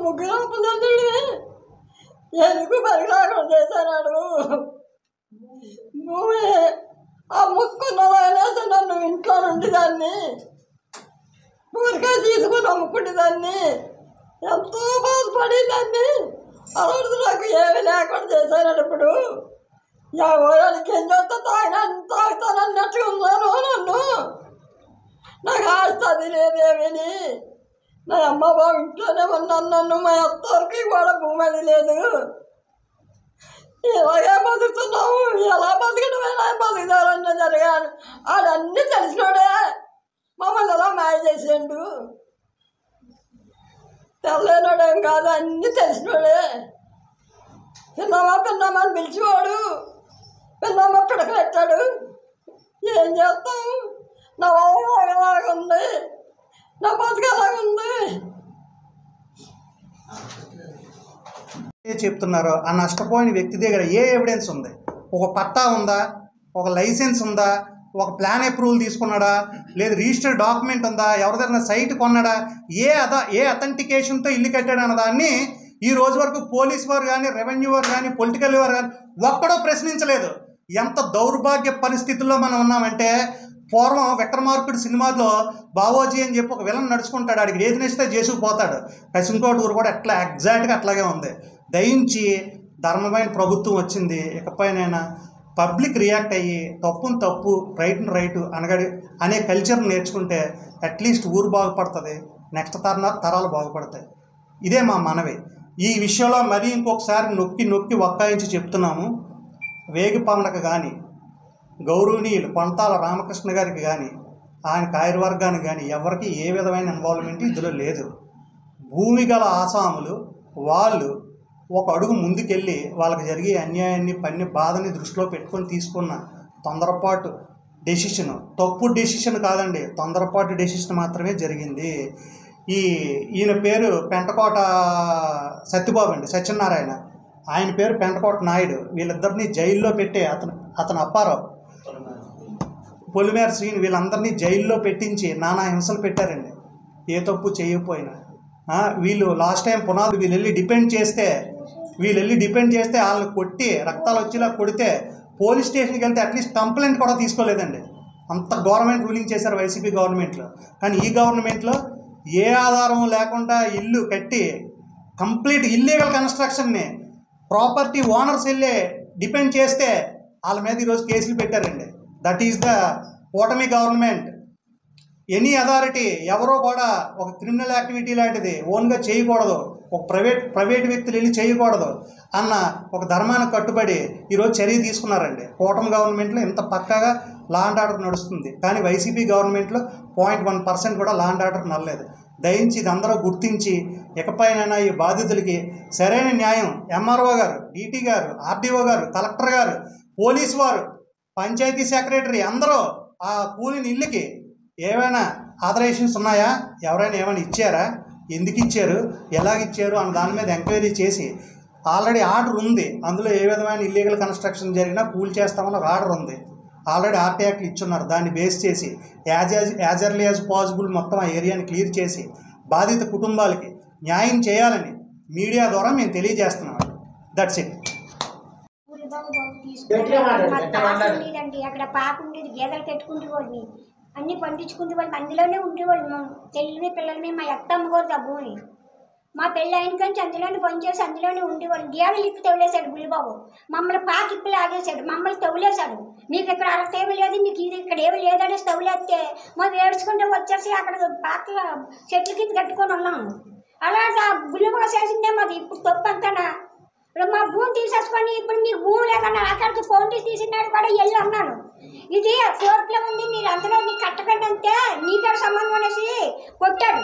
ముగ్గురు అప్పులండి ఎందుకు పరిగణాలు చేశాడు. భూమి ఆ ముక్కున్నదైనా నన్ను ఇంట్లో నుండి దాన్ని ఊరికే తీసుకుని అమ్ముకునేదాన్ని. ఎంతో బాధపడేదాన్ని. అలాంటి నాకు ఏమి లేకుండా చేశాడు. ఇప్పుడు ఎవరికి ఏం చేస్తా తాగుతానన్నట్టు ఉన్నాను. నన్ను నాకు ఆస్తుంది లేదేమని. నా అమ్మ బాబు ఇంట్లోనే ఉన్నాను. నన్ను మా అత్తరికి కూడా భూమి అది లేదు. ఇలాగే బతుకుతున్నావు. ఎలా బతకడం ఎలా బతుకుతారన్న జరిగాను. ఆడన్నీ తెలిసినోడే మమ్మల్ని ఎలా మాయ చేసిండు. తెల్లనోడేం కాదు, అన్నీ తెలిసినోడే. పిన్నమ్మ అని పిలిచేవాడు. పిన్నమ్మ పిడకలెట్టాడు. ఏం చేస్తాం? నా వాళ్ళు అలాగుంది, నా బతుకు అలాగుంది. చెప్తున్నారు ఆ నష్టపోయిన వ్యక్తి దగ్గర ఏ ఎవిడెన్స్ ఉంది? ఒక పట్టా ఉందా? ఒక లైసెన్స్ ఉందా? ఒక ప్లాన్ అప్రూవల్ తీసుకున్నాడా? లేదు రిజిస్టర్డ్ డాక్యుమెంట్ ఉందా? ఎవరిదైనా సైట్ కొన్నాడా? ఏ అథెంటికేషన్తో ఇల్లు కట్టాడు అన్నదాన్ని ఈ రోజు వరకు పోలీస్ వారు కానీ, రెవెన్యూ వారు కానీ, పొలిటికల్ వారు కానీ ఒక్కడో ప్రశ్నించలేదు. ఎంత దౌర్భాగ్య పరిస్థితుల్లో మనం ఉన్నామంటే, పూర్వం విక్రమార్కుడు సినిమాలో బావోజీ అని చెప్పి ఒక విలన్ నడుచుకుంటాడు. ఆడికి ఏది నచ్చితే చేసుకుపోతాడు. కసింకోట ఊరు కూడా ఎట్లా ఎగ్జాక్ట్గా అట్లాగే ఉంది. దయించి ధర్మమైన ప్రభుత్వం వచ్చింది. ఇకపైనైనా పబ్లిక్ రియాక్ట్ అయ్యి తప్పును తప్పు రైట్ను రైటు అనే కల్చర్ని నేర్చుకుంటే అట్లీస్ట్ ఊరు బాగుపడుతుంది, నెక్స్ట్ తరాలు బాగుపడతాయి. ఇదే మా మనవి. ఈ విషయంలో మరీ ఇంకొకసారి నొక్కి ఒక్కాయించి చెప్తున్నాము. వేగి పవన్కి కానీ, గౌరవనీయులు కొంతాల రామకృష్ణ గారికి కానీ, ఆయన కార్యవర్గానికి కానీ ఎవరికి ఏ విధమైన ఇన్వాల్వ్మెంట్ ఇందులో లేదు. భూమి గల ఆసాములు వాళ్ళు ఒక అడుగు ముందుకెళ్ళి వాళ్ళకి జరిగే అన్యాయాన్ని బాధని దృష్టిలో పెట్టుకొని తీసుకున్న తొందరపాటు డెసిషన్, తప్పు డెసిషన్ కాదండి, తొందరపాటు డెసిషన్ మాత్రమే జరిగింది. ఈయన పేరు పెంటకోట సత్యబాబు అండి, సత్యనారాయణ. ఆయన పేరు పెంటకోట నాయుడు. వీళ్ళిద్దరినీ జైల్లో పెట్టే అతను అప్పారావు, పొలిమేర శ్రీని వీళ్ళందరినీ జైల్లో పెట్టించి నానా హింసలు పెట్టారండి. ఏ తప్పు చేయకపోయినా వీళ్ళు లాస్ట్ టైం పునాది వీళ్ళు వెళ్ళి డిపెండ్ చేస్తే వాళ్ళని కొట్టి రక్తాలు వచ్చేలా కొడితే పోలీస్ స్టేషన్కి వెళ్తే అట్లీస్ట్ కంప్లైంట్ కూడా తీసుకోలేదండి. అంత గవర్నమెంట్ రూలింగ్ చేశారు వైసీపీ గవర్నమెంట్లో. కానీ ఈ గవర్నమెంట్లో ఏ ఆధారం లేకుండా ఇల్లు కట్టి కంప్లీట్ ఇల్లీగల్ కన్స్ట్రక్షన్ని ప్రాపర్టీ ఓనర్స్ వెళ్ళే డిపెండ్ చేస్తే వాళ్ళ మీద ఈరోజు కేసులు పెట్టారండి. దట్ ఈస్ ద కూటమి గవర్నమెంట్. ఎనీ అథారిటీ ఎవరో కూడా ఒక క్రిమినల్ యాక్టివిటీ లాంటిది ఓన్గా చేయకూడదు, ఒక ప్రైవేట్ వ్యక్తులు వెళ్ళి చేయకూడదు అన్న ఒక ధర్మానికి కట్టుబడి ఈరోజు చర్య తీసుకున్నారండి. కూటమి గవర్నమెంట్లో ఇంత పక్కాగా లా అండ్ ఆర్డర్ నడుస్తుంది. కానీ వైసీపీ గవర్నమెంట్లో 0.1% కూడా లా అండ్ ఆర్డర్ నడలేదు. దయించి ఇది అందరూ గుర్తించి ఇకపైనైనా ఈ బాధితులకి సరైన న్యాయం ఎంఆర్ఓ గారు, డీటీ గారు, ఆర్డీఓ గారు, కలెక్టర్ గారు, పోలీసు వారు, పంచాయతీ సెక్రటరీ అందరూ ఆ కూలిన ఇల్లుకి ఏమైనా ఆథరైజేషన్స్ ఉన్నాయా, ఎవరైనా ఏమైనా ఇచ్చారా, ఎందుకు ఇచ్చారు, ఎలాగిచ్చారు అన్న దాని మీద ఎంక్వైరీ చేసి ఆల్రెడీ ఆర్డర్ ఉంది. అందులో ఏ విధమైన ఇల్లీగల్ కన్స్ట్రక్షన్ జరిగినా కూల్ చేస్తామని ఒక ఆర్డర్ ఉంది. ఆల్రెడీ ఆర్టీ యాక్ట్లు ఇచ్చున్నారు. దాన్ని బేస్ చేసి యాజ్ ఎర్లీ యాజ్ పాసిబుల్ మొత్తం ఆ ఏరియాని క్లియర్ చేసి బాధిత కుటుంబాలకి న్యాయం చేయాలని మీడియా ద్వారా మేము తెలియజేస్తున్నాం. That's it. అక్కడ పాప ఉండేది, గేదెలు పెట్టుకుంటూ వాళ్ళని అన్ని పండించుకుంటూ వాళ్ళు అందులోనే ఉండేవాళ్ళు. మేము చెల్లిని పిల్లల్ని మా అత్త అమ్మకూడదు ఆ భూమి. మా పెళ్ళి అయిన కానీ అందులోనే పనిచేసి అందులోనే ఉండేవాళ్ళు. గేదెలు ఇప్పి తవ్వులేశాడు బుల్లిబాబు. మమ్మల్ని పాకిప్పి లాగేశాడు, మమ్మల్ని తవ్వులేశాడు. మీకు ఇక్కడ అలా ఏమి లేదు, మీకు ఇది ఇక్కడ ఏమి లేదనేసి తవ్వులేస్తే మేము ఏడ్చుకుంటే వచ్చేసి అక్కడ పాక చెట్ల కింద కట్టుకొని ఉన్నాము. అలా బుల్లిబాబు చేసిందే మాది. ఇప్పుడు తప్పు అంతానా? ఇప్పుడు మా భూమి తీసేసుకొని ఇప్పుడు మీకు భూమి లేదన్నా అక్కడికి ఫోన్ తీసినాడు కూడా వెళ్ళి అన్నాను. ఇది కోర్టులో ఉంది, మీరు అందులో నీ కట్టకండి అంతే, నీకు సంబంధం అనేసి కొట్టాడు.